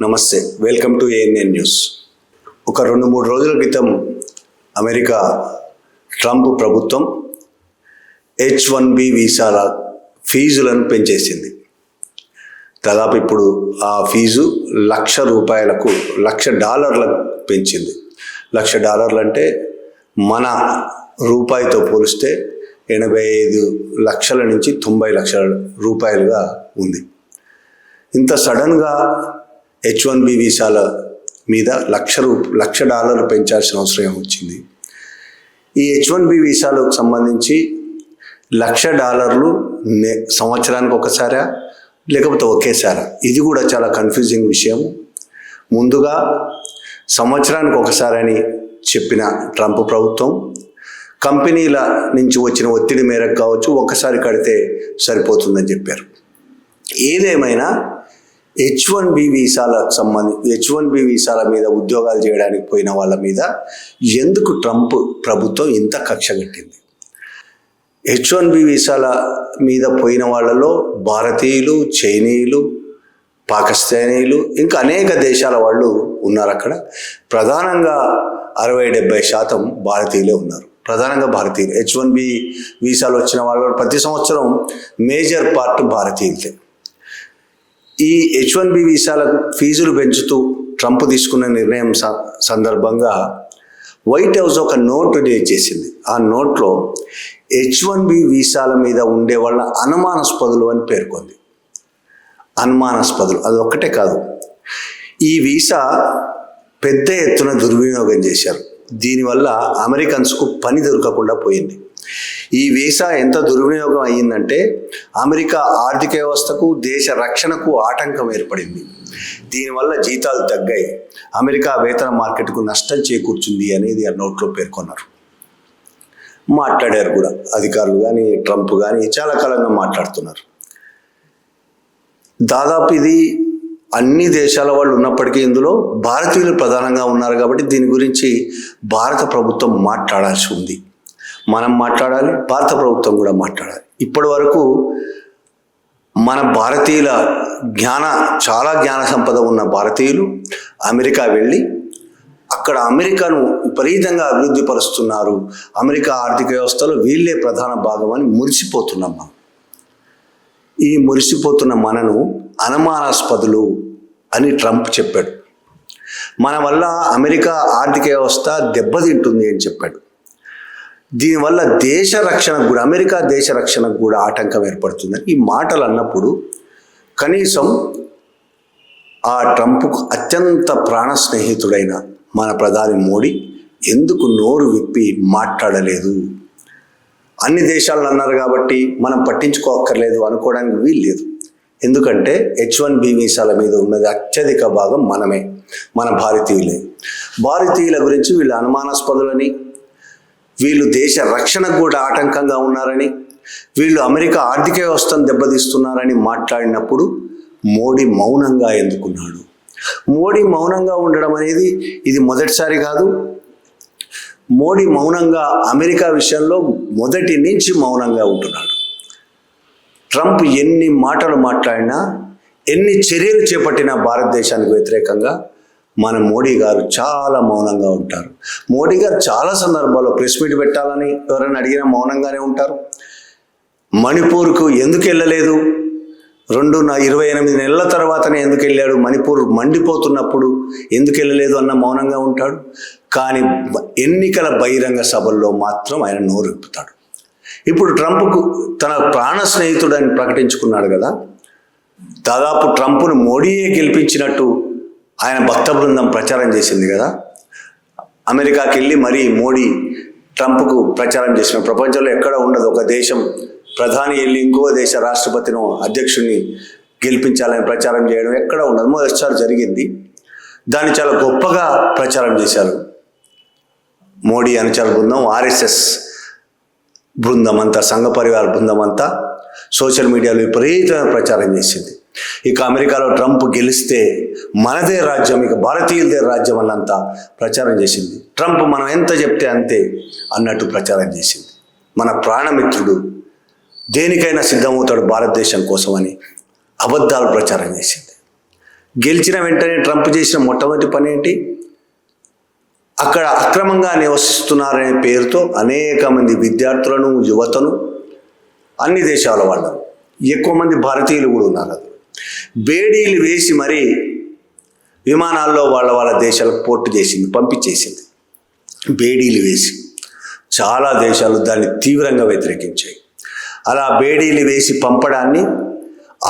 నమస్తే, welcome to ANN news. ఒక 2-3 రోజుల క్రితం అమెరికా ట్రంప్ ప్రభుత్వం H-1B వీసాల ఫీజులను పెంచేసింది. దాదాపు ఇప్పుడు ఆ ఫీజు $1,00,000 పెంచింది. $1,00,000 అంటే మన రూపాయితో పోలిస్తే 85 లక్షల నుంచి 90 లక్షల రూపాయలుగా ఉంది. ఇంత సడన్గా H-1B వీసాల మీద $1,00,000 పెంచాల్సిన అవసరం వచ్చింది. ఈ H-1B వీసాలకు సంబంధించి $1,00,000 సంవత్సరానికి ఒకసారా లేకపోతే ఒకేసారా, ఇది కూడా చాలా కన్ఫ్యూజింగ్ విషయం. ముందుగా సంవత్సరానికి ఒకసారి అని చెప్పిన ట్రంప్ ప్రభుత్వం కంపెనీల నుంచి వచ్చిన ఒత్తిడి మేరకు కావచ్చు ఒకసారి కడితే సరిపోతుందని చెప్పారు. ఏదేమైనా H-1B వీసాల మీద ఉద్యోగాలు చేయడానికి పోయిన వాళ్ళ మీద ఎందుకు ట్రంప్ ప్రభుత్వం ఇంత కక్ష కట్టింది? H-1B వీసాల మీద పోయిన వాళ్ళలో భారతీయులు, చైనీయులు, పాకిస్తానీయులు, ఇంకా అనేక దేశాల వాళ్ళు ఉన్నారు. అక్కడ ప్రధానంగా 60-70% భారతీయులే ఉన్నారు. ప్రధానంగా భారతీయులు. H-1B వీసాలు వచ్చిన వాళ్ళు ప్రతి సంవత్సరం మేజర్ పార్ట్ భారతీయులే. ఈ H-1B వీసాల ఫీజులు పెంచుతూ ట్రంప్ తీసుకున్న నిర్ణయం సందర్భంగా వైట్ హౌస్ ఒక నోట్ రిలీజ్ చేసింది. ఆ నోట్లో H-1B వీసాల మీద ఉండే వాళ్ళ అనుమానాస్పదులు అని పేర్కొంది. అనుమానాస్పదులు అది ఒక్కటే కాదు, ఈ వీసా పెద్ద ఎత్తున దుర్వినియోగం చేశారు. దీనివల్ల అమెరికన్స్కు పని దొరకకుండా పోయింది. ఈ వీసా ఎంత దుర్వినియోగం అయ్యిందంటే అమెరికా ఆర్థిక వ్యవస్థకు, దేశ రక్షణకు ఆటంకం ఏర్పడింది. దీనివల్ల జీతాలు తగ్గాయి, అమెరికా వేతన మార్కెట్కు నష్టం చేకూర్చుంది అనేది ఆ నోట్లో పేర్కొన్నారు. మాట్లాడారు కూడా అధికారులు కానీ ట్రంప్ కానీ చాలా కాలంగా మాట్లాడుతున్నారు. దాదాపు ఇది అన్ని దేశాల వాళ్ళు ఉన్నప్పటికీ ఇందులో భారతీయులు ప్రధానంగా ఉన్నారు కాబట్టి దీని గురించి భారత ప్రభుత్వం మాట్లాడాల్సి ఉంది. మనం మాట్లాడాలి, భారత ప్రభుత్వం కూడా మాట్లాడాలి. ఇప్పటి వరకు మన భారతీయుల చాలా జ్ఞాన సంపద ఉన్న భారతీయులు అమెరికా వెళ్ళి అక్కడ అమెరికాను విపరీతంగా అభివృద్ధి పరుస్తున్నారు, అమెరికా ఆర్థిక వ్యవస్థలో వీళ్ళే ప్రధాన భాగం అని మురిసిపోతున్నాం మనం. ఈ మురిసిపోతున్న మనను అనుమానాస్పదులు అని ట్రంప్ చెప్పాడు. మన వల్ల అమెరికా ఆర్థిక వ్యవస్థ దెబ్బతింటుంది అని చెప్పాడు. దీనివల్ల దేశ రక్షణకు కూడా, అమెరికా దేశ రక్షణకు కూడా ఆటంకం ఏర్పడుతుందని ఈ మాటలు అన్నప్పుడు కనీసం ఆ ట్రంప్కు అత్యంత ప్రాణ స్నేహితుడైన మన ప్రధాని మోడీ ఎందుకు నోరు విప్పి మాట్లాడలేదు? అన్ని దేశాలను అన్నారు కాబట్టి మనం పట్టించుకోక్కర్లేదు అనుకోవడానికి వీల్లేదు. ఎందుకంటే H-1B వీసాల మీద ఉన్నది అత్యధిక భాగం మనమే, మన భారతీయులే. భారతీయుల గురించి వీళ్ళు అనుమానాస్పదులని, వీళ్ళు దేశ రక్షణకు కూడా ఆటంకంగా ఉన్నారని, వీళ్ళు అమెరికా ఆర్థిక వ్యవస్థను దెబ్బతీస్తున్నారని మాట్లాడినప్పుడు మోడీ మౌనంగా ఎందుకున్నాడు? మోడీ మౌనంగా ఉండడం అనేది ఇది మొదటిసారి కాదు. మోడీ మౌనంగా అమెరికా విషయంలో మొదటి నుంచి మౌనంగా ఉంటున్నాడు. ట్రంప్ ఎన్ని మాటలు మాట్లాడినా, ఎన్ని చర్యలు చేపట్టినా భారతదేశానికి వ్యతిరేకంగా మన మోడీ గారు చాలా మౌనంగా ఉంటారు. మోడీ గారు చాలా సందర్భాల్లో ప్రెస్ మీట్ పెట్టాలని ఎవరైనా అడిగినా మౌనంగానే ఉంటారు. మణిపూర్కు ఎందుకు వెళ్ళలేదు? 28 నెలల తర్వాతనే ఎందుకు వెళ్ళాడు? మణిపూర్ మండిపోతున్నప్పుడు ఎందుకు వెళ్ళలేదు అన్న మౌనంగా ఉంటాడు. కానీ ఎన్నికల బహిరంగ సభల్లో మాత్రం ఆయన నోరు విప్పుతాడు. ఇప్పుడు ట్రంప్కు తన ప్రాణ స్నేహితుడని ప్రకటించుకున్నాడు కదా, దాదాపు ట్రంప్ను మోడీయే గెలిపించినట్టు ఆయన భక్త బృందం ప్రచారం చేసింది కదా. అమెరికాకి వెళ్ళి మరీ మోడీ ట్రంప్కు ప్రచారం చేసిన ప్రపంచంలో ఎక్కడ ఉండదు. ఒక దేశం ప్రధాని వెళ్ళి ఇంకో దేశ రాష్ట్రపతిను, అధ్యక్షుడిని గెలిపించాలని ప్రచారం చేయడం ఎక్కడ ఉండదు. మొదటిసారి జరిగింది. దాన్ని చాలా గొప్పగా ప్రచారం చేశారు మోడీ అనుచర బృందం, RSS బృందం అంతా, సంఘ పరివార బృందం అంతా సోషల్ మీడియాలో విపరీతమైన ప్రచారం చేసింది. ఇక అమెరికాలో ట్రంప్ గెలిస్తే మనదే రాజ్యం, ఇక భారతీయులదే రాజ్యం అన్నంతా ప్రచారం చేసింది. ట్రంప్ మనం ఎంత చెప్తే అంతే అన్నట్టు ప్రచారం చేసింది. మన ప్రాణమిత్రుడు, దేనికైనా సిద్ధమవుతాడు భారతదేశం కోసమని అబద్ధాలు ప్రచారం చేసింది. గెలిచిన వెంటనే ట్రంప్ చేసిన మొట్టమొదటి పని ఏంటి? అక్కడ అక్రమంగా నివసిస్తున్నారనే పేరుతో అనేక మంది విద్యార్థులను, యువతను, అన్ని దేశాల వాళ్ళను, ఎక్కువ మంది భారతీయులు కూడా ఉన్నారు, అది బేడీలు వేసి మరీ విమానాల్లో వాళ్ళ దేశాలకు పోర్టు చేసింది, పంపించేసింది. బేడీలు వేసి చాలా దేశాలు దాన్ని తీవ్రంగా వ్యతిరేకించాయి. అలా బేడీలు వేసి పంపడాన్ని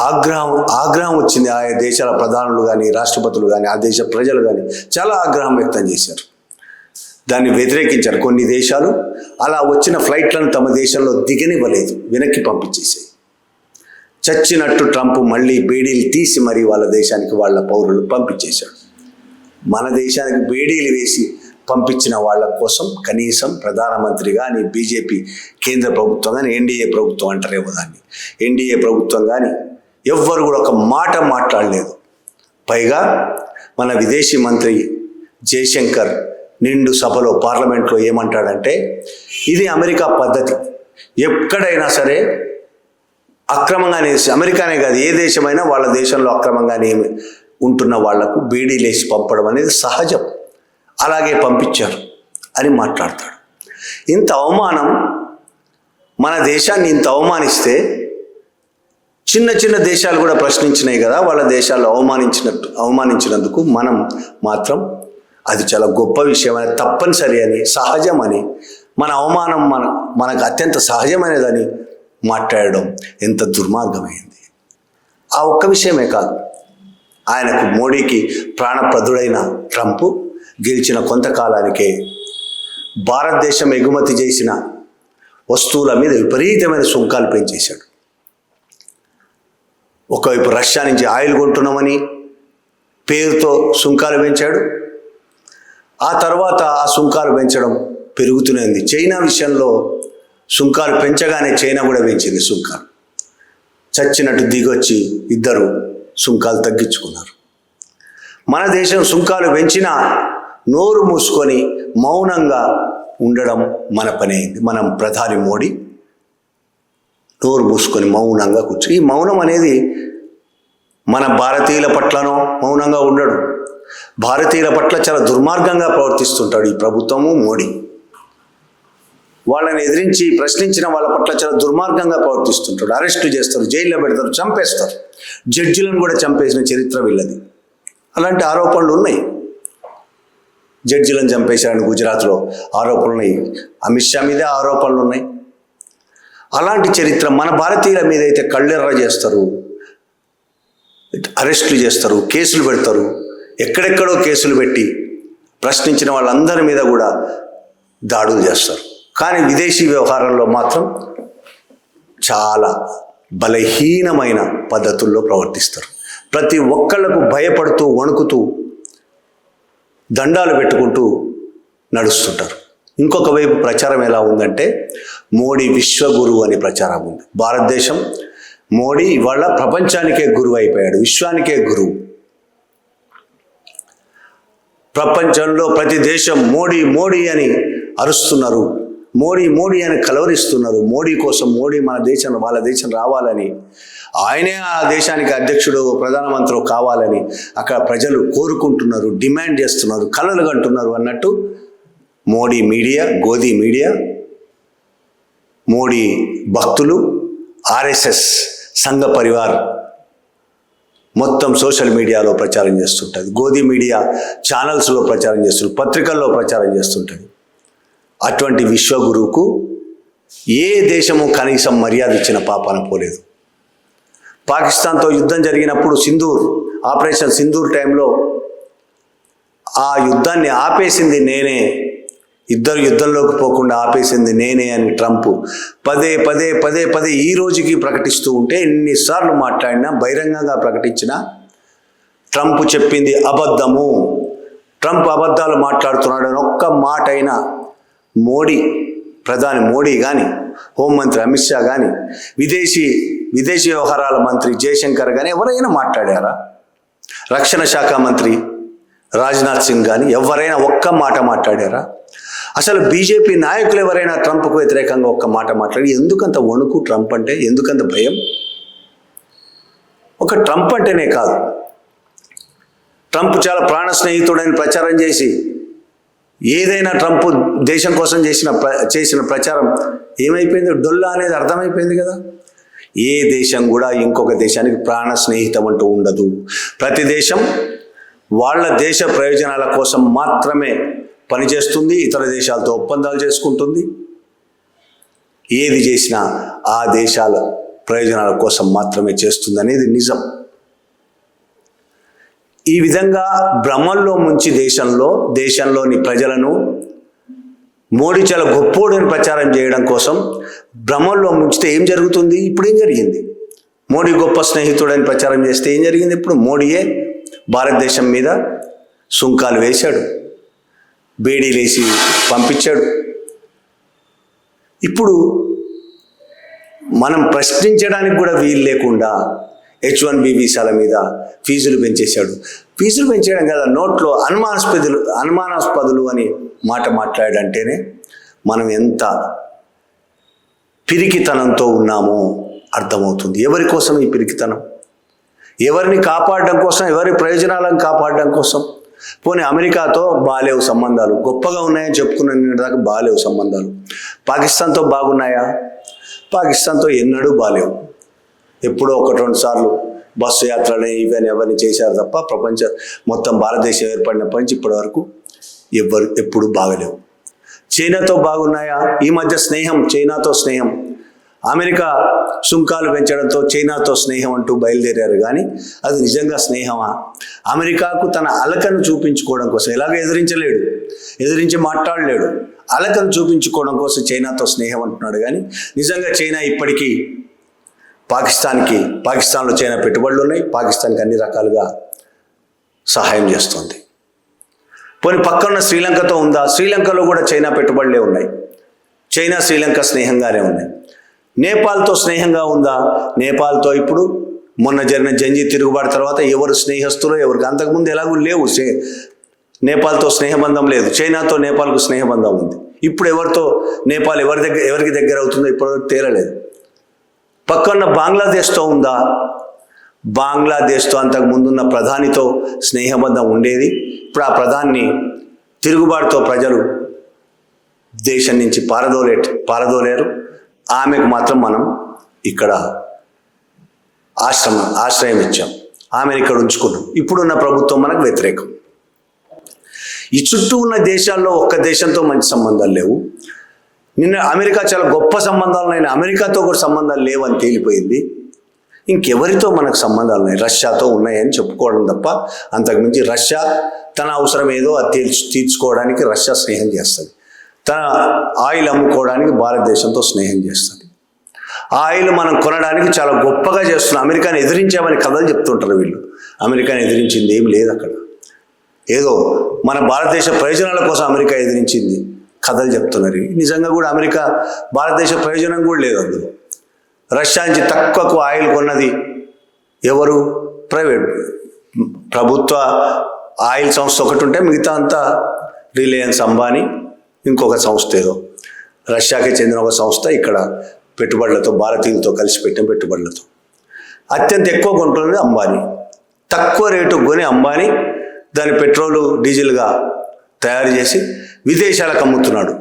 ఆగ్రహం వచ్చింది. ఆయా దేశాల ప్రధానులు కానీ, రాష్ట్రపతులు కానీ, ఆ దేశ ప్రజలు కానీ చాలా ఆగ్రహం వ్యక్తం చేశారు, దాన్ని వ్యతిరేకించారు. కొన్ని దేశాలు అలా వచ్చిన ఫ్లైట్లను తమ దేశంలో దిగనివ్వలేదు, వెనక్కి పంపించేసాయి. చచ్చినట్టు ట్రంప్ మళ్ళీ బేడీలు తీసి మరీ వాళ్ళ దేశానికి వాళ్ళ పౌరులు పంపించేశాడు. మన దేశానికి బేడీలు వేసి పంపించిన వాళ్ళ కోసం కనీసం ప్రధానమంత్రి కానీ, బీజేపీ కేంద్ర ప్రభుత్వం కానీ, ఎన్డీఏ ప్రభుత్వం అంటారేమో దాన్ని, ఎన్డీఏ ప్రభుత్వం కానీ ఎవ్వరు కూడా ఒక మాట మాట్లాడలేదు. పైగా మన విదేశీ మంత్రి జయశంకర్ నిండు సభలో పార్లమెంట్లో ఏమంటాడంటే, ఇది అమెరికా పద్ధతి, ఎక్కడైనా సరే అక్రమంగానే, అమెరికానే కాదు ఏ దేశమైనా వాళ్ళ దేశంలో అక్రమంగానే ఉంటున్న వాళ్లకు బేడీలేసి పంపడం అనేది సహజం, అలాగే పంపించారు అని మాట్లాడతాడు. ఇంత అవమానం, మన దేశాన్ని ఇంత అవమానిస్తే చిన్న చిన్న దేశాలు కూడా ప్రశ్నించినాయి కదా, వాళ్ళ దేశాల్లో అవమానించినందుకు మనం మాత్రం అది చాలా గొప్ప విషయం అని, తప్పనిసరి అని, సహజమని, మన అవమానం మనకు అత్యంత సహజమైనదని మాట్లాడడం ఎంత దుర్మార్గమైంది. ఆ ఒక్క విషయమే కాదు, ఆయనకు మోడీకి ప్రాణప్రదుడైన ట్రంప్ గెలిచిన కొంతకాలానికే భారతదేశం ఎగుమతి చేసిన వస్తువుల మీద విపరీతమైన సుంకాలు పెంచేశాడు. ఒకవైపు రష్యా నుంచి ఆయిల్ కొంటున్నామని పేరుతో సుంకాలు పెంచాడు. ఆ తర్వాత ఆ సుంకాలు పెంచడం పెరుగుతూనే ఉంది. చైనా విషయంలో సుంకాలు పెంచగానే చైనా కూడా పెంచింది సుంకాలు. చచ్చినట్టు దిగొచ్చి ఇద్దరు సుంకాలు తగ్గించుకున్నారు. మన దేశం సుంకాలు పెంచినా నోరు మూసుకొని మౌనంగా ఉండడం మన పని అయింది. మనం ప్రధాని మోడీ నోరు మూసుకొని మౌనంగా కూర్చో. ఈ మౌనం అనేది మన భారతీయుల పట్లనో మౌనంగా ఉండడు, భారతీయుల పట్ల చాలా దుర్మార్గంగా ప్రవర్తిస్తుంటాడు ఈ ప్రభుత్వము, మోడీ. వాళ్ళని ఎదిరించి ప్రశ్నించిన వాళ్ళ పట్ల చాలా దుర్మార్గంగా ప్రవర్తిస్తుంటాడు. అరెస్టు చేస్తారు, జైల్లో పెడతారు, చంపేస్తారు. జడ్జిలను కూడా చంపేసిన చరిత్ర వీళ్ళది. అలాంటి ఆరోపణలు ఉన్నాయి. జడ్జిలను చంపేశారని గుజరాత్లో ఆరోపణలు ఉన్నాయి, అమిత్ షా మీదే ఆరోపణలు ఉన్నాయి. అలాంటి చరిత్ర మన భారతీయుల మీద అయితే కళ్ళెర్ర చేస్తారు, అరెస్టులు చేస్తారు, కేసులు పెడతారు. ఎక్కడెక్కడో కేసులు పెట్టి ప్రశ్నించిన వాళ్ళందరి మీద కూడా దాడులు చేస్తారు. కానీ విదేశీ వ్యవహారంలో మాత్రం చాలా బలహీనమైన పద్ధతుల్లో ప్రవర్తిస్తారు. ప్రతి ఒక్కళ్లకు భయపడుతూ, వణుకుతూ, దండాలు పెట్టుకుంటూ నడుస్తుంటారు. ఇంకొక వైపు ప్రచారం ఎలా ఉందంటే, మోడీ విశ్వగురువు అని ప్రచారం ఉంది. భారతదేశం, మోడీ ఇవాళ ప్రపంచానికే గురువు అయిపోయాడు, విశ్వానికే గురువు. ప్రపంచంలో ప్రతి దేశం మోడీ మోడీ అని అరుస్తున్నారు, మోడీ మోడీ అని కలవరిస్తున్నారు. మోడీ కోసం, మోడీ మన దేశం వాళ్ళ దేశం రావాలని, ఆయనే ఆ దేశానికి అధ్యక్షుడు, ప్రధానమంత్రి కావాలని అక్కడ ప్రజలు కోరుకుంటున్నారు, డిమాండ్ చేస్తున్నారు, కలలు కంటున్నారు అన్నట్టు మోడీ మీడియా, గోదీ మీడియా, మోడీ భక్తులు, ఆర్ఎస్ఎస్ సంఘ పరివార్ మొత్తం సోషల్ మీడియాలో ప్రచారం చేస్తుంటుంది. గోదీ మీడియా ఛానల్స్లో ప్రచారం చేస్తుంది, పత్రికల్లో ప్రచారం చేస్తుంటుంది. అటువంటి విశ్వగురువుకు ఏ దేశము కనీసం మర్యాద ఇచ్చిన పాపాన పోలేదు. పాకిస్తాన్తో యుద్ధం జరిగినప్పుడు ఆపరేషన్ సింధూర్ టైంలో ఆ యుద్ధాన్ని ఆపేసింది నేనే, ఇద్దరు యుద్ధంలోకి పోకుండా ఆపేసింది నేనే అని ట్రంప్ పదే పదే పదే పదే ఈ రోజుకి ప్రకటిస్తూ ఉంటే, ఎన్నిసార్లు మాట్లాడినా, బహిరంగంగా ప్రకటించినా ట్రంప్ చెప్పింది అబద్ధము, ట్రంప్ అబద్ధాలు మాట్లాడుతున్నాడని ఒక్క మాట అయినా ప్రధాని మోడీ కానీ, హోంమంత్రి అమిత్ షా కానీ, విదేశీ వ్యవహారాల మంత్రి జయశంకర్ కానీ ఎవరైనా మాట్లాడారా? రక్షణ శాఖ మంత్రి రాజ్నాథ్ సింగ్ కానీ ఎవరైనా ఒక్క మాట మాట్లాడారా? అసలు బీజేపీ నాయకులు ఎవరైనా ట్రంప్కు వ్యతిరేకంగా ఒక్క మాట మాట్లాడి? ఎందుకంత వణుకు ట్రంప్ అంటే? ఎందుకంత భయం? ఒక ట్రంప్ అంటేనే కాదు, ట్రంప్ చాలా ప్రాణ స్నేహితుడని ప్రచారం చేసి ఏదైనా ట్రంప్ దేశం కోసం చేసిన ప్రచారం ఏమైపోయింది? డొల్లా అనేది అర్థమైపోయింది కదా. ఏ దేశం కూడా ఇంకొక దేశానికి ప్రాణ స్నేహితం అంటూ ఉండదు. ప్రతి దేశం వాళ్ళ దేశ ప్రయోజనాల కోసం మాత్రమే పనిచేస్తుంది, ఇతర దేశాలతో ఒప్పందాలు చేసుకుంటుంది. ఏది చేసినా ఆ దేశాల ప్రయోజనాల కోసం మాత్రమే చేస్తుంది అనేది నిజం. ఈ విధంగా భ్రమల్లో ముంచి దేశంలోని ప్రజలను మోడీ చాలా గొప్పోడని ప్రచారం చేయడం కోసం భ్రమల్లో ముంచితే ఏం జరుగుతుంది? ఇప్పుడు ఏం జరిగింది? మోడీ గొప్ప స్నేహితుడని ప్రచారం చేస్తే ఏం జరిగింది? ఇప్పుడు మోడీయే భారతదేశం మీద సుంకాలు వేశాడు, బేడీలేసి పంపించాడు. ఇప్పుడు మనం ప్రశ్నించడానికి కూడా వీలు లేకుండా H1B వీసాల మీద ఫీజులు పెంచేశాడు. ఫీజులు పెంచేయడం కదా, నోట్లో అనుమానాస్పదులు అని మాట మాట్లాడంటేనే మనం ఎంత పిరికితనంతో ఉన్నామో అర్థమవుతుంది. ఎవరి కోసం ఈ పిరికితనం? ఎవరిని కాపాడడం కోసం, ఎవరి ప్రయోజనాలను కాపాడడం కోసం? పోనీ అమెరికాతో బాలేవు సంబంధాలు, గొప్పగా ఉన్నాయని చెప్పుకున్న దాకా బాలేవు సంబంధాలు. పాకిస్తాన్తో బాగున్నాయా? పాకిస్తాన్తో ఎన్నడూ బాలేవు. ఎప్పుడో 1-2 సార్లు బస్సు యాత్రలని ఇవన్నీ ఎవరిని చేశారు తప్ప మొత్తం భారతదేశం ఏర్పడినప్పటి నుంచి ఇప్పటి వరకు ఎప్పుడు బాగలేవు. చైనాతో బాగున్నాయా? ఈ మధ్య చైనాతో స్నేహం, అమెరికా సుంకాలు పెంచడంతో చైనాతో స్నేహం అంటూ బయలుదేరారు. కానీ అది నిజంగా స్నేహమా? అమెరికాకు తన అలకను చూపించుకోవడం కోసం, ఎలాగ ఎదిరించి మాట్లాడలేడు, అలకను చూపించుకోవడం కోసం చైనాతో స్నేహం అంటున్నాడు. కానీ నిజంగా చైనా ఇప్పటికీ పాకిస్తాన్లో చైనా పెట్టుబడులు ఉన్నాయి, పాకిస్తాన్కి అన్ని రకాలుగా సహాయం చేస్తుంది. పోనీ పక్కన శ్రీలంకతో ఉందా? శ్రీలంకలో కూడా చైనా పెట్టుబడులే ఉన్నాయి. చైనా శ్రీలంక స్నేహంగానే ఉన్నాయి. నేపాల్తో స్నేహంగా ఉందా? నేపాల్తో ఇప్పుడు మొన్న జరిగిన జంజీ తిరుగుబాటు తర్వాత ఎవరు స్నేహస్తులో ఎవరికి, అంతకుముందు ఎలాగూ లేవు, నేపాల్తో స్నేహబంధం లేదు. చైనాతో నేపాల్కు స్నేహబంధం ఉంది. ఇప్పుడు నేపాల్ ఎవరికి దగ్గర అవుతుందో ఇప్పటివరకు తేలలేదు. పక్కన బంగ్లాదేశ్తో ఉందా? బంగ్లాదేశ్తో అంతకు ముందున్న ప్రధానితో స్నేహబంధం ఉండేది. ఇప్పుడు ఆ ప్రధాని తిరుగుబాటుతో ప్రజలు దేశం నుంచి పారదోలేరు. ఆమెకు మాత్రం మనం ఇక్కడ ఆశ్రయం ఇచ్చాం, ఆమెను ఇక్కడ ఉంచుకున్నాం. ఇప్పుడున్న ప్రభుత్వం మనకు వ్యతిరేకం. ఈ చుట్టూ ఉన్న దేశాల్లో ఒక్క దేశంతో మంచి సంబంధాలు లేవు. నిన్న అమెరికా చాలా గొప్ప సంబంధాలు ఉన్నాయి, అమెరికాతో కూడా సంబంధాలు లేవని తేలిపోయింది. ఇంకెవరితో మనకు సంబంధాలు ఉన్నాయి? రష్యాతో ఉన్నాయని చెప్పుకోవడం తప్ప అంతకుమించి రష్యా తన అవసరం ఏదో అది తీర్చుకోవడానికి రష్యా స్నేహం చేస్తుంది. తన ఆయిల్ అమ్ముకోవడానికి భారతదేశంతో స్నేహం చేస్తుంది. ఆ ఆయిల్ మనం కొనడానికి చాలా గొప్పగా చేస్తున్నాం. అమెరికాని ఎదిరించామని కథలు చెప్తుంటారు వీళ్ళు. అమెరికాని ఎదిరించింది ఏం లేదు అక్కడ. ఏదో మన భారతదేశ ప్రయోజనాల కోసం అమెరికా ఎదిరించింది కథలు చెప్తున్నారు. నిజంగా కూడా అమెరికా భారతదేశ ప్రయోజనం కూడా లేదు అందులో. రష్యా నుంచి తక్కువకు ఆయిల్ కొన్నది ఎవరు? ప్రభుత్వ ఆయిల్ సంస్థ ఒకటి ఉంటే మిగతా అంతా రిలయన్స్, అంబానీ, ఇంకొక సంస్థ ఏదో రష్యాకి చెందిన ఒక సంస్థ ఇక్కడ పెట్టుబడులతో, భారతీయులతో కలిసి పెట్టిన పెట్టుబడులతో అత్యంత ఎక్కువ కొంటున్నది అంబానీ. తక్కువ రేటుకు కొని అంబానీ దాని పెట్రోలు, డీజిల్గా తయారు చేసి విదేశాలకు అమ్ముతున్నాడు.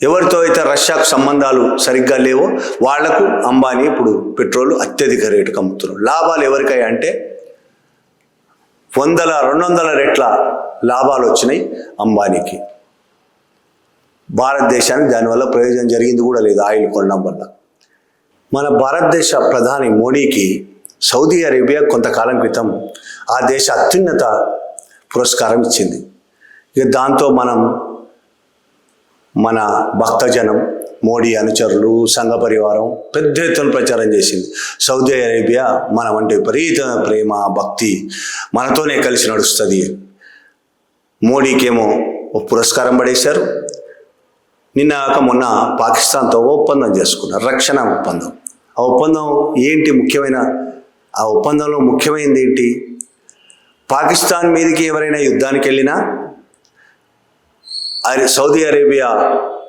ఎవరితో అయితే రష్యాకు సంబంధాలు సరిగ్గా లేవో వాళ్లకు అంబానీ ఇప్పుడు పెట్రోలు అత్యధిక రేటుకు అమ్ముతున్నాడు. లాభాలు ఎవరికై అంటే 100-200 రెట్ల లాభాలు వచ్చినాయి అంబానీకి. భారతదేశానికి దానివల్ల ప్రయోజనం జరిగింది కూడా లేదు ఆయిల్ కొనడం వల్ల. మన భారతదేశ ప్రధాని మోడీకి సౌదీ అరేబియా కొంతకాలం క్రితం ఆ దేశ అత్యున్నత పురస్కారం ఇచ్చింది. ఇక దాంతో మన భక్తజనం, మోడీ అనుచరులు, సంఘ పరివారం పెద్ద ఎత్తున ప్రచారం చేసింది. సౌదీ అరేబియా మనం అంటే విపరీతమైన ప్రేమ, భక్తి, మనతోనే కలిసి నడుస్తుంది. మోడీకేమో ఒక పురస్కారం పడేశారు. మొన్న పాకిస్తాన్తో ఒప్పందం చేసుకున్నారు, రక్షణ ఒప్పందం. ఆ ఒప్పందం ఏంటి? ఆ ఒప్పందంలో ముఖ్యమైనది ఏంటి? పాకిస్తాన్ మీదకి ఎవరైనా యుద్ధానికి వెళ్ళినా సౌదీ అరేబియా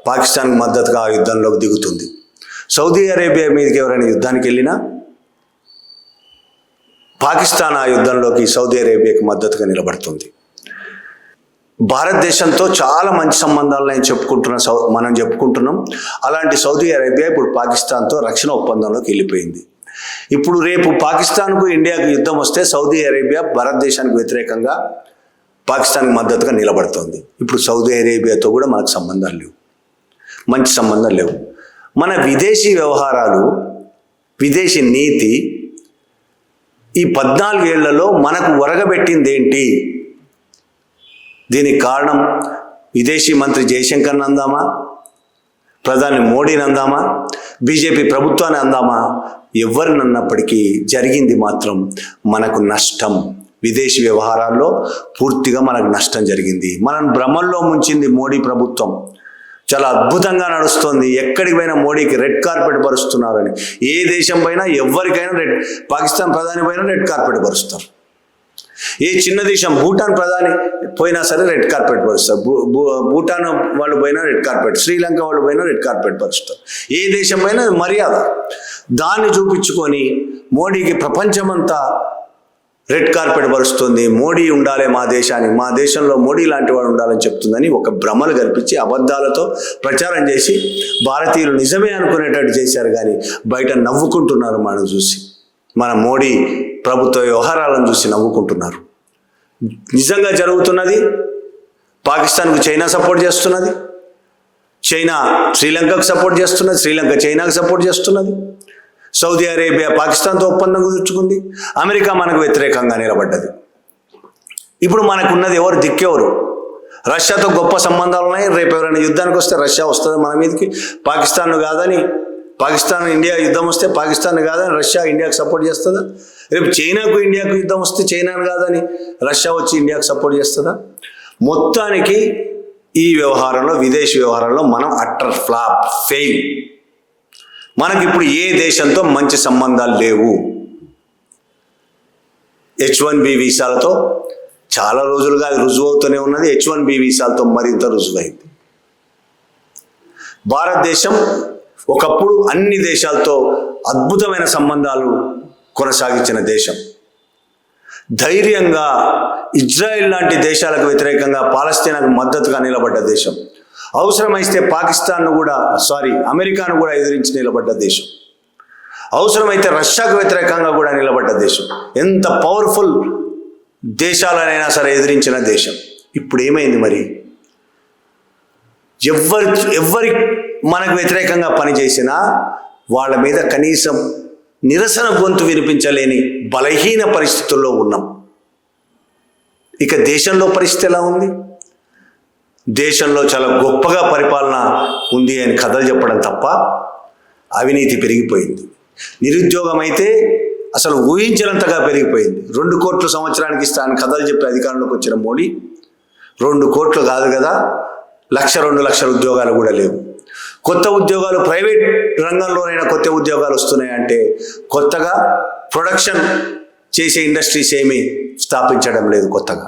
పాకిస్తాన్కి మద్దతుగా ఆ యుద్ధంలోకి దిగుతుంది. సౌదీ అరేబియా మీదకి ఎవరైనా యుద్ధానికి వెళ్ళినా పాకిస్తాన్ ఆ యుద్ధంలోకి సౌదీ అరేబియాకి మద్దతుగా నిలబడుతుంది. భారతదేశంతో చాలా మంచి సంబంధాలు మనం చెప్పుకుంటున్నాం. అలాంటి సౌదీ అరేబియా ఇప్పుడు పాకిస్తాన్తో రక్షణ ఒప్పందంలోకి వెళ్ళిపోయింది. ఇప్పుడు రేపు పాకిస్తాన్కు ఇండియాకు యుద్ధం వస్తే సౌదీ అరేబియా భారతదేశానికి వ్యతిరేకంగా పాకిస్తాన్కి మద్దతుగా నిలబడుతుంది. ఇప్పుడు సౌదీ అరేబియాతో కూడా మనకు సంబంధాలు లేవు, మంచి సంబంధాలు లేవు. మన విదేశీ వ్యవహారాలు, విదేశీ నీతి ఈ 14 ఏళ్లలో మనకు ఒరగబెట్టింది ఏంటి? దీనికి కారణం విదేశీ మంత్రి జయశంకర్ని అందామా, ప్రధాని మోడీని అందామా, బీజేపీ ప్రభుత్వాన్ని అందామా, ఎవరిని అన్నప్పటికీ జరిగింది మాత్రం మనకు నష్టం. విదేశీ వ్యవహారాల్లో పూర్తిగా మనకు నష్టం జరిగింది. మనం భ్రమల్లో ముంచింది మోడీ ప్రభుత్వం. చాలా అద్భుతంగా నడుస్తుంది. ఎక్కడికి పోయినా మోడీకి రెడ్ కార్పెట్ పరుస్తున్నారని. ఏ దేశం పైన ఎవరికైనా పాకిస్తాన్ ప్రధాని పైన రెడ్ కార్పెట్ పరుస్తారు. ఏ చిన్న దేశం భూటాన్ ప్రధాని పోయినా సరే రెడ్ కార్పెట్ పరుస్తారు. భూటాన్ వాళ్ళు పోయినా రెడ్ కార్పెట్, శ్రీలంక వాళ్ళు పోయినా రెడ్ కార్పెట్ పరుస్తారు. ఏ దేశం పైన మర్యాద. దాన్ని చూపించుకొని మోడీకి ప్రపంచమంతా రెడ్ కార్పెట్ పరుస్తుంది. మోడీ ఉండాలి మా దేశానికి, మా దేశంలో మోడీ లాంటి వాడు ఉండాలని చెప్తుందని ఒక భ్రమలు కల్పించి అబద్ధాలతో ప్రచారం చేసి భారతీయులు నిజమే అనుకునేటట్టు చేశారు. కానీ బయట నవ్వుకుంటున్నారు. మనం చూసి, మన మోడీ ప్రభుత్వ వ్యవహారాలను చూసి నవ్వుకుంటున్నారు. నిజంగా జరుగుతున్నది. పాకిస్తాన్కు చైనా సపోర్ట్ చేస్తున్నది, చైనా శ్రీలంకకు సపోర్ట్ చేస్తున్నది, శ్రీలంక చైనాకు సపోర్ట్ చేస్తున్నది. సౌదీ అరేబియా పాకిస్తాన్తో ఒప్పందం కుదుర్చుకుంది. అమెరికా మనకు వ్యతిరేకంగా నిలబడ్డది. ఇప్పుడు మనకున్నది ఎవరు? దిక్కెవరు? రష్యాతో గొప్ప సంబంధాలు ఉన్నాయి. రేపు ఎవరైనా యుద్ధానికి వస్తే రష్యా వస్తుంది మన మీదకి. పాకిస్తాన్ కాదని, పాకిస్తాన్ ఇండియా యుద్ధం వస్తే పాకిస్తాన్ కాదని రష్యా ఇండియాకు సపోర్ట్ చేస్తుందా? రేపు చైనాకు ఇండియాకు యుద్ధం వస్తే చైనాను కాదని రష్యా వచ్చి ఇండియాకు సపోర్ట్ చేస్తుందా? మొత్తానికి ఈ వ్యవహారంలో, విదేశీ వ్యవహారంలో మనం అట్టర్ ఫ్లాప్, ఫెయిల్. మనకి ఇప్పుడు ఏ దేశంతో మంచి సంబంధాలు లేవు. H1B వీసాలతో చాలా రోజులుగా అది రుజువు అవుతూనే ఉన్నది. H1B వీసాలతో మరింత రుజువైంది. భారతదేశం ఒకప్పుడు అన్ని దేశాలతో అద్భుతమైన సంబంధాలు కొనసాగించిన దేశం. ధైర్యంగా ఇజ్రాయెల్ లాంటి దేశాలకు వ్యతిరేకంగా పాలస్తీనాకు మద్దతుగా నిలబడ్డ దేశం. అవసరమైతే అమెరికాను కూడా ఎదిరించి నిలబడ్డ దేశం. అవసరమైతే రష్యాకు వ్యతిరేకంగా కూడా నిలబడ్డ దేశం. ఎంత పవర్ఫుల్ దేశాలనైనా సరే ఎదిరించిన దేశం. ఇప్పుడు ఏమైంది మరి? ఎవరి మనకు వ్యతిరేకంగా పనిచేసినా వాళ్ళ మీద కనీసం నిరసన గొంతు వినిపించలేని బలహీన పరిస్థితుల్లో ఉన్నాం. ఇక దేశంలో పరిస్థితి ఎలా ఉంది? దేశంలో చాలా గొప్పగా పరిపాలన ఉంది అని కథలు చెప్పడం తప్ప అవినీతి పెరిగిపోయింది. నిరుద్యోగం అయితే అసలు ఊహించినంతగా పెరిగిపోయింది. 2 కోట్లు సంవత్సరానికి ఇస్తానని కథలు చెప్పి అధికారంలోకి వచ్చిన మోడీ 2 కోట్లు కాదు కదా, 1-2 లక్షల ఉద్యోగాలు కూడా లేవు. కొత్త ఉద్యోగాలు ప్రైవేట్ రంగంలోనైనా కొత్త ఉద్యోగాలు వస్తున్నాయంటే కొత్తగా ప్రొడక్షన్ చేసే ఇండస్ట్రీస్ ఏమీ స్థాపించడం లేదు. కొత్తగా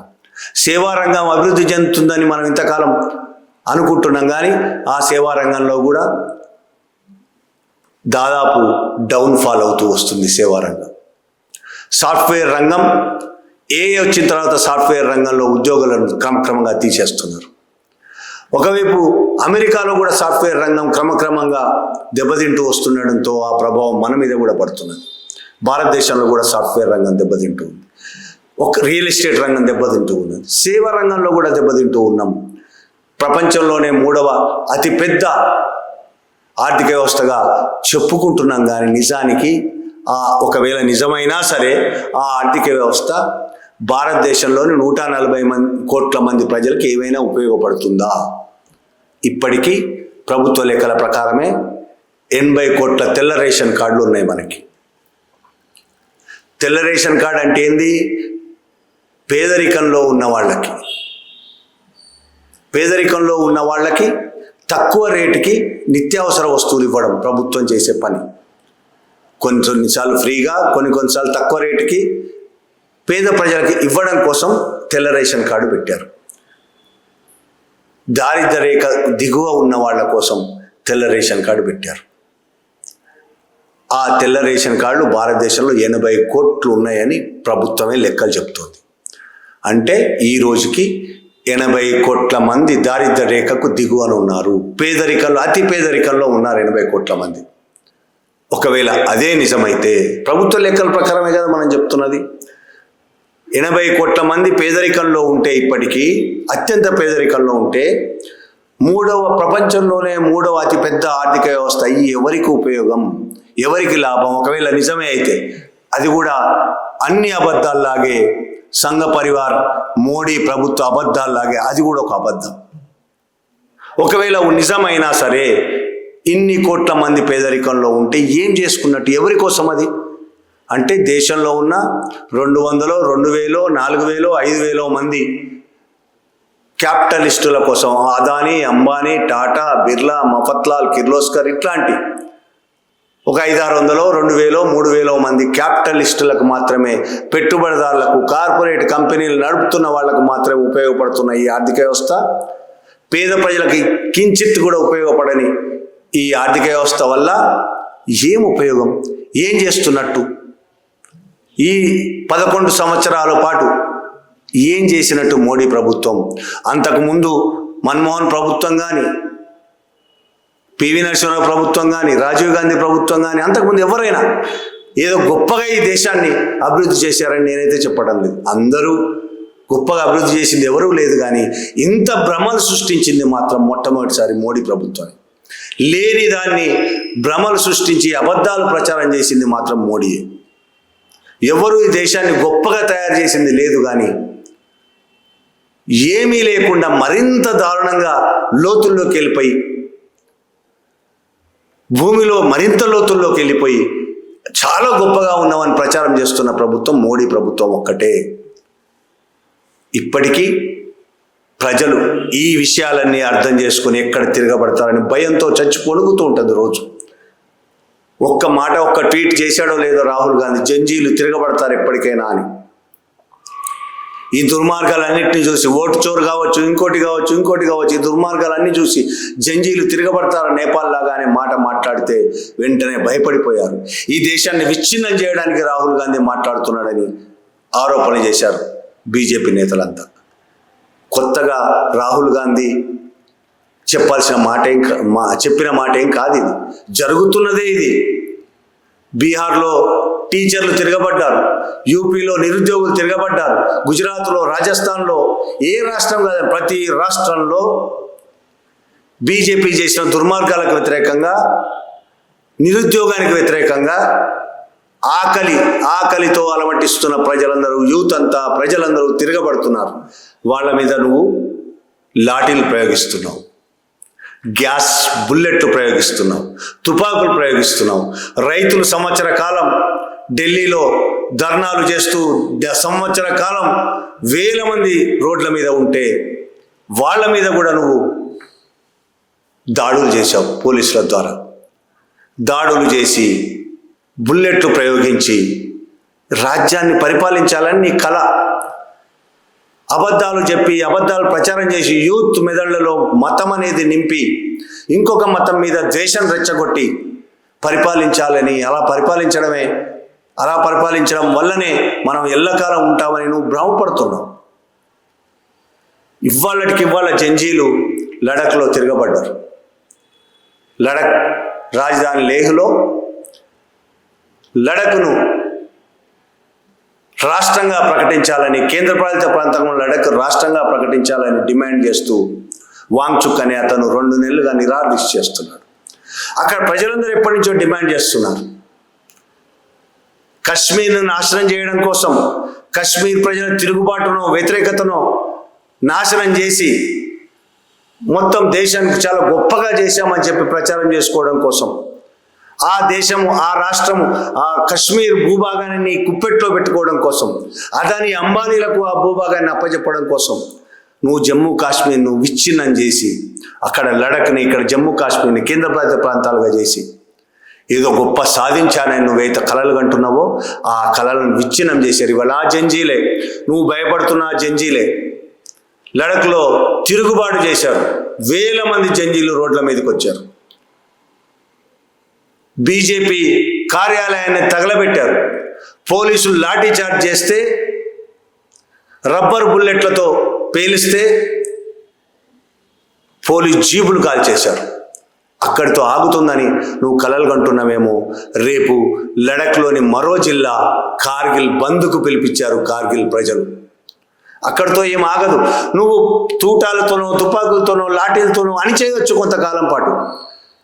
సేవా రంగం అభివృద్ధి చెందుతుందని మనం ఇంతకాలం అనుకుంటున్నాం. కానీ ఆ సేవా రంగంలో కూడా దాదాపు డౌన్ఫాల్ అవుతూ వస్తుంది సేవా రంగం. సాఫ్ట్వేర్ రంగం వచ్చిన తర్వాత సాఫ్ట్వేర్ రంగంలో ఉద్యోగులను క్రమక్రమంగా తీసేస్తున్నారు. ఒకవైపు అమెరికాలో కూడా సాఫ్ట్వేర్ రంగం క్రమక్రమంగా దెబ్బతింటూ వస్తుండడంతో ఆ ప్రభావం మన మీద కూడా పడుతున్నది. భారతదేశంలో కూడా సాఫ్ట్వేర్ రంగం దెబ్బతింటూ ఉంది. రియల్ ఎస్టేట్ రంగం దెబ్బతింటూ ఉన్నది. సేవా రంగంలో కూడా దెబ్బతింటూ ఉన్నాం. ప్రపంచంలోనే 3వ అతిపెద్ద ఆర్థిక వ్యవస్థగా చెప్పుకుంటున్నాం. కానీ నిజానికి ఒకవేళ నిజమైనా సరే ఆ ఆర్థిక వ్యవస్థ భారతదేశంలోని 140 కోట్ల మంది ప్రజలకు ఏమైనా ఉపయోగపడుతుందా? ఇప్పటికీ ప్రభుత్వ లెక్కల ప్రకారమే 80 కోట్ల తెల్ల రేషన్ కార్డులు ఉన్నాయి మనకి. తెల్ల రేషన్ కార్డు అంటే ఏంది? పేదరికంలో ఉన్న వాళ్ళకి తక్కువ రేటుకి నిత్యావసర వస్తువులు ఇవ్వడం ప్రభుత్వం చేసే పని. కొన్నిసార్లు ఫ్రీగా, కొన్నిసార్లు తక్కువ రేటుకి పేద ప్రజలకి ఇవ్వడం కోసం తెల్ల రేషన్ కార్డు పెట్టారు. దారిద్ర్య రేఖ దిగువ ఉన్న వాళ్ళ కోసం తెల్ల రేషన్ కార్డు పెట్టారు. ఆ తెల్ల రేషన్ కార్డులు భారతదేశంలో 80 కోట్లు ఉన్నాయని ప్రభుత్వమే లెక్కలు చెప్తోంది. అంటే ఈ రోజుకి 80 కోట్ల మంది దారిద్ర్య రేఖకు దిగువన ఉన్నారు. పేదరికంలో, అతి పేదరికంలో ఉన్నారు 80 కోట్ల మంది. ఒకవేళ అదే నిజమైతే, ప్రభుత్వ లెక్కల ప్రకారమే కదా మనం చెప్తున్నది, 80 కోట్ల మంది పేదరికంలో ఉంటే, ఇప్పటికీ అత్యంత పేదరికంలో ఉంటే, ప్రపంచంలోనే మూడవ అతిపెద్ద ఆర్థిక వ్యవస్థ ఎవరికి ఉపయోగం, ఎవరికి లాభం? ఒకవేళ నిజమే అయితే అది కూడా అన్ని అబద్ధాల్లాగే, సంఘ పరివార్ మోడీ ప్రభుత్వ అబద్ధాల్లాగే అది కూడా ఒక అబద్ధం. ఒకవేళ నిజమైనా సరే ఇన్ని కోట్ల మంది పేదరికంలో ఉంటే ఏం చేసుకున్నట్టు, ఎవరి కోసం అది? అంటే దేశంలో ఉన్న 200, 2000, 4000, 5000 మంది క్యాపిటలిస్టుల కోసం, అదానీ, అంబానీ, టాటా, బిర్లా, మఫత్లాల్, కిర్లోస్కర్ ఇట్లాంటి ఒక 500, 2000, 3000 మంది క్యాపిటలిస్టులకు మాత్రమే, పెట్టుబడిదారులకు, కార్పొరేట్ కంపెనీలు నడుపుతున్న వాళ్లకు మాత్రమే ఉపయోగపడుతున్న ఈ ఆర్థిక వ్యవస్థ, పేద ప్రజలకి కించిత్ కూడా ఉపయోగపడని ఈ ఆర్థిక వ్యవస్థ వల్ల ఏం ఉపయోగం, ఏం చేస్తున్నట్టు? ఈ 11 సంవత్సరాల పాటు ఏం చేసినట్టు మోడీ ప్రభుత్వం? అంతకుముందు మన్మోహన్ ప్రభుత్వం కానీ, పివి నరసింహరావు ప్రభుత్వం కానీ, రాజీవ్ గాంధీ ప్రభుత్వం కానీ, అంతకుముందు ఎవరైనా ఏదో గొప్పగా ఈ దేశాన్ని అభివృద్ధి చేశారని నేనైతే చెప్పడం లేదు. అందరూ గొప్పగా అభివృద్ధి చేసింది ఎవరూ లేదు, కానీ ఇంత భ్రమలు సృష్టించింది మాత్రం మొట్టమొదటిసారి మోడీ ప్రభుత్వమే. లేని దాన్ని భ్రమలు సృష్టించి అబద్ధాలు ప్రచారం చేసింది మాత్రం మోడీయే. ఎవరు ఈ దేశాన్ని గొప్పగా తయారు చేసింది లేదు, కానీ ఏమీ లేకుండా మరింత దారుణంగా లోతుల్లోకి వెళ్ళిపోయి, భూమిలో మరింత లోతుల్లోకి వెళ్ళిపోయి చాలా గొప్పగా ఉన్నామని ప్రచారం చేస్తున్న ప్రభుత్వం మోడీ ప్రభుత్వం ఒక్కటే. ఇప్పటికీ ప్రజలు ఈ విషయాలన్నీ అర్థం చేసుకుని ఎక్కడ తిరగబడతారని భయంతో చచ్చి పొడుగుతూ ఉంటుంది రోజు. ఒక్క ట్వీట్ చేశాడో లేదో రాహుల్ గాంధీ, జంజీలు తిరగబడతారు ఎప్పటికైనా అని. ఈ దుర్మార్గాలన్నింటినీ చూసి, ఓటు చోరు కావచ్చు, ఇంకోటి కావచ్చు, ఈ దుర్మార్గాలన్నీ చూసి జంజీలు తిరగబడతారు నేపాల్ లాగా అనే మాట మాట్లాడితే వెంటనే భయపడిపోయారు. ఈ దేశాన్ని విచ్ఛిన్నం చేయడానికి రాహుల్ గాంధీ మాట్లాడుతున్నాడని ఆరోపణ చేశారు బీజేపీ నేతలంతా. కొత్తగా రాహుల్ గాంధీ చెప్పిన మాట ఏం కాదు, ఇది జరుగుతున్నదే. ఇది బీహార్లో టీచర్లు తిరగబడ్డారు, యూపీలో నిరుద్యోగులు తిరగబడ్డారు, గుజరాత్లో, రాజస్థాన్లో, ఏ రాష్ట్రం కాదు ప్రతి రాష్ట్రంలో బీజేపీ చేసిన దుర్మార్గాలకు వ్యతిరేకంగా, నిరుద్యోగానికి వ్యతిరేకంగా, ఆకలితో అలమటిస్తున్న ప్రజలందరూ, యూత్ అంతా, ప్రజలందరూ తిరగబడుతున్నారు. వాళ్ళ మీద నువ్వు లాఠీలు ప్రయోగిస్తున్నావు, గ్యాస్ బుల్లెట్లు ప్రయోగిస్తున్నావు, తుపాకులు ప్రయోగిస్తున్నావు. రైతులు సంవత్సర కాలం ఢిల్లీలో ధర్నాలు చేస్తూ సంవత్సర కాలం వేల మంది రోడ్ల మీద ఉంటే వాళ్ళ మీద కూడా నువ్వు దాడులు చేశావు. పోలీసుల ద్వారా దాడులు చేసి, బుల్లెట్లు ప్రయోగించి రాజ్యాన్ని పరిపాలించాలని నీ కళ. అబద్ధాలు చెప్పి, అబద్ధాలు ప్రచారం చేసి, యూత్ మెదళ్లలో మతం అనేది నింపి, ఇంకొక మతం మీద ద్వేషం రెచ్చగొట్టి పరిపాలించాలని, అలా పరిపాలించడం వల్లనే మనం ఎల్లకాలం ఉంటామని నువ్వు భ్రమపడుతున్నావు. ఇవాళ జంజీలు లడఖ్లో తిరగబడ్డారు. లడఖ్ రాజధాని లేహ్లో లడఖ్ను రాష్ట్రంగా ప్రకటించాలని, కేంద్రపాలిత ప్రాంతంలో లడఖ్ రాష్ట్రంగా ప్రకటించాలని డిమాండ్ చేస్తూ వాంగ్చుక్ అనే అతను 2 నెలలుగా నిరాదీక్ష చేస్తున్నాడు. అక్కడ ప్రజలందరూ ఎప్పటి నుంచో డిమాండ్ చేస్తున్నారు. కశ్మీర్ను నాశనం చేయడం కోసం, కశ్మీర్ ప్రజల తిరుగుబాటును, వ్యతిరేకతను నాశనం చేసి మొత్తం దేశానికి చాలా గొప్పగా చేశామని చెప్పి ప్రచారం చేసుకోవడం కోసం, ఆ దేశము, ఆ రాష్ట్రము, ఆ కశ్మీర్ భూభాగాన్ని కుప్పెట్లో పెట్టుకోవడం కోసం, అదాని అంబానీలకు ఆ భూభాగాన్ని అప్పచెప్పడం కోసం నువ్వు జమ్మూ కాశ్మీర్ను విచ్ఛిన్నం చేసి, అక్కడ లడఖ్ని, ఇక్కడ జమ్మూ కాశ్మీర్ని కేంద్రపాలిత ప్రాంతాలుగా చేసి ఏదో గొప్ప సాధించానని నువ్వైతే కలలు కంటున్నావో ఆ కలలను విచ్ఛిన్నం చేశారు. ఇవాళ ఆ జంజీలే, నువ్వు భయపడుతున్న ఆ జంజీలే లడఖ్లో తిరుగుబాటు చేశారు. వేల మంది జంజీలు రోడ్ల మీదకి వచ్చారు. బీజేపీ కార్యాలయాన్ని తగలబెట్టారు. పోలీసులు లాఠీ చార్జ్ చేస్తే, రబ్బర్ బుల్లెట్లతో పేలిస్తే పోలీస్ జీబులు కాల్చేశారు. అక్కడితో ఆగుతుందని నువ్వు కలలు కంటున్నావేమో. రేపు లడఖ్లోని మరో జిల్లా కార్గిల్ బంద్కు పిలిపించారు కార్గిల్ ప్రజలు. అక్కడితో ఏం ఆగదు. నువ్వు తూటాలతోనో, తుపాకులతోనో, లాఠీలతోనో అణిచేయవచ్చు కొంతకాలం పాటు,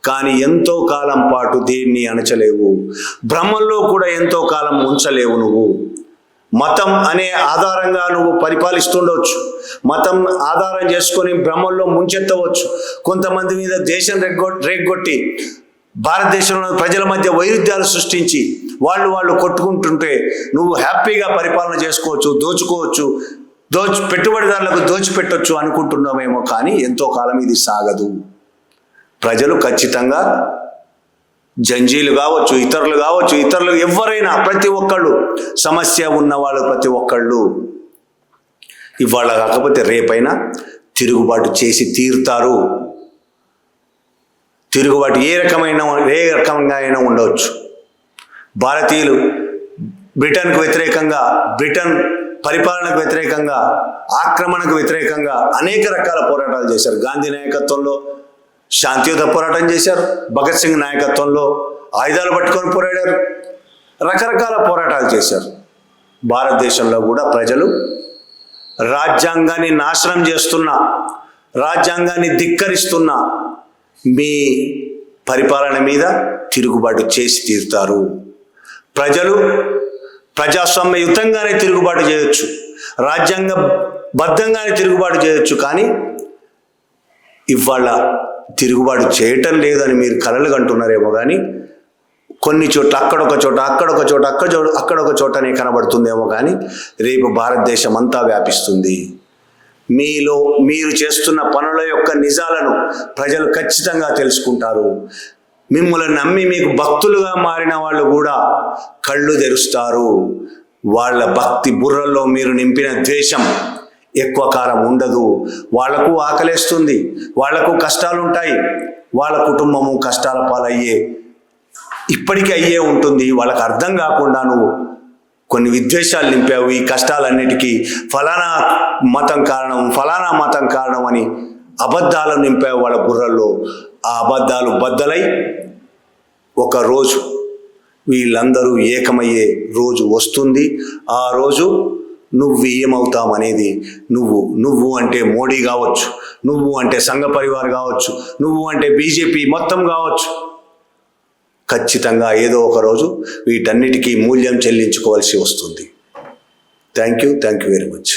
కానీ ఎంతో కాలం పాటు దేన్ని అణచలేవు. బ్రహ్మంలో కూడా ఎంతో కాలం ఉంచలేవు. నువ్వు మతం అనే ఆధారంగా నువ్వు పరిపాలిస్తుండవచ్చు, మతం ఆధారం చేసుకొని బ్రహ్మంలో ముంచెత్తవచ్చు. కొంతమంది మీద దేశం రేగ్గొట్టి భారతదేశంలో ప్రజల మధ్య వైరుధ్యాలు సృష్టించి వాళ్ళు కొట్టుకుంటుంటే నువ్వు హ్యాపీగా పరిపాలన చేసుకోవచ్చు, దోచుకోవచ్చు, పెట్టుబడిదారులకు దోచిపెట్టొచ్చు అనుకుంటున్నామేమో. కానీ ఎంతో కాలం ఇది సాగదు. ప్రజలు ఖచ్చితంగా జంజీలు కావచ్చు, ఇతరులు ఎవరైనా ప్రతి ఒక్కళ్ళు, సమస్య ఉన్నవాళ్ళు ప్రతి ఒక్కళ్ళు ఇవాళ కాకపోతే రేపైనా తిరుగుబాటు చేసి తీరుతారు. తిరుగుబాటు ఏ రకంగా అయినా ఉండవచ్చు. భారతీయులు బ్రిటన్కు వ్యతిరేకంగా, బ్రిటన్ పరిపాలనకు వ్యతిరేకంగా, ఆక్రమణకు వ్యతిరేకంగా అనేక రకాల పోరాటాలు చేశారు. గాంధీ నాయకత్వంలో శాంతియుత పోరాటం చేశారు. భగత్ సింగ్ నాయకత్వంలో ఆయుధాలు పట్టుకొని పోరాడారు. రకరకాల పోరాటాలు చేశారు. భారతదేశంలో కూడా ప్రజలు రాజ్యాంగాన్ని నాశనం చేస్తున్న, రాజ్యాంగాన్ని ధిక్కరిస్తున్న మీ పరిపాలన మీద తిరుగుబాటు చేసి తీరుతారు. ప్రజలు ప్రజాస్వామ్యయుతంగానే తిరుగుబాటు చేయొచ్చు, రాజ్యాంగబద్ధంగానే తిరుగుబాటు చేయొచ్చు, కానీ ఇవాళ తిరుగుబాటు చేయటం లేదని మీరు కలలు కంటున్నారేమో. కానీ కొన్ని చోట్ల అక్కడొక చోటనే కనబడుతుందేమో, కానీ రేపు భారతదేశం అంతా వ్యాపిస్తుంది. మీరు చేస్తున్న పనుల యొక్క నిజాలను ప్రజలు ఖచ్చితంగా తెలుసుకుంటారు. మిమ్మల్ని నమ్మి మీకు భక్తులుగా మారిన వాళ్ళు కూడా కళ్ళు తెరుస్తారు. వాళ్ళ భక్తి బుర్రల్లో మీరు నింపిన ద్వేషం ఎక్కువ కాలం ఉండదు. వాళ్లకు ఆకలేస్తుంది, వాళ్లకు కష్టాలు ఉంటాయి, వాళ్ళ కుటుంబము కష్టాల ఇప్పటికీ అయ్యే ఉంటుంది. వాళ్ళకు అర్థం కాకుండా నువ్వు కొన్ని విద్వేషాలు నింపావు. ఈ కష్టాలన్నిటికీ ఫలానా మతం కారణం అని అబద్ధాలు నింపావు వాళ్ళ బుర్రల్లో. ఆ అబద్ధాలు బద్దలై ఒకరోజు వీళ్ళందరూ ఏకమయ్యే రోజు వస్తుంది. ఆ రోజు నువ్వు ఏమవుతామనేది, నువ్వు అంటే మోడీ కావచ్చు, నువ్వు అంటే సంఘ పరివార్ కావచ్చు, నువ్వు అంటే బీజేపీ మొత్తం కావచ్చు, ఖచ్చితంగా ఏదో ఒక రోజు వీటన్నిటికీ మూల్యం చెల్లించుకోవాల్సి వస్తుంది. Thank you very much.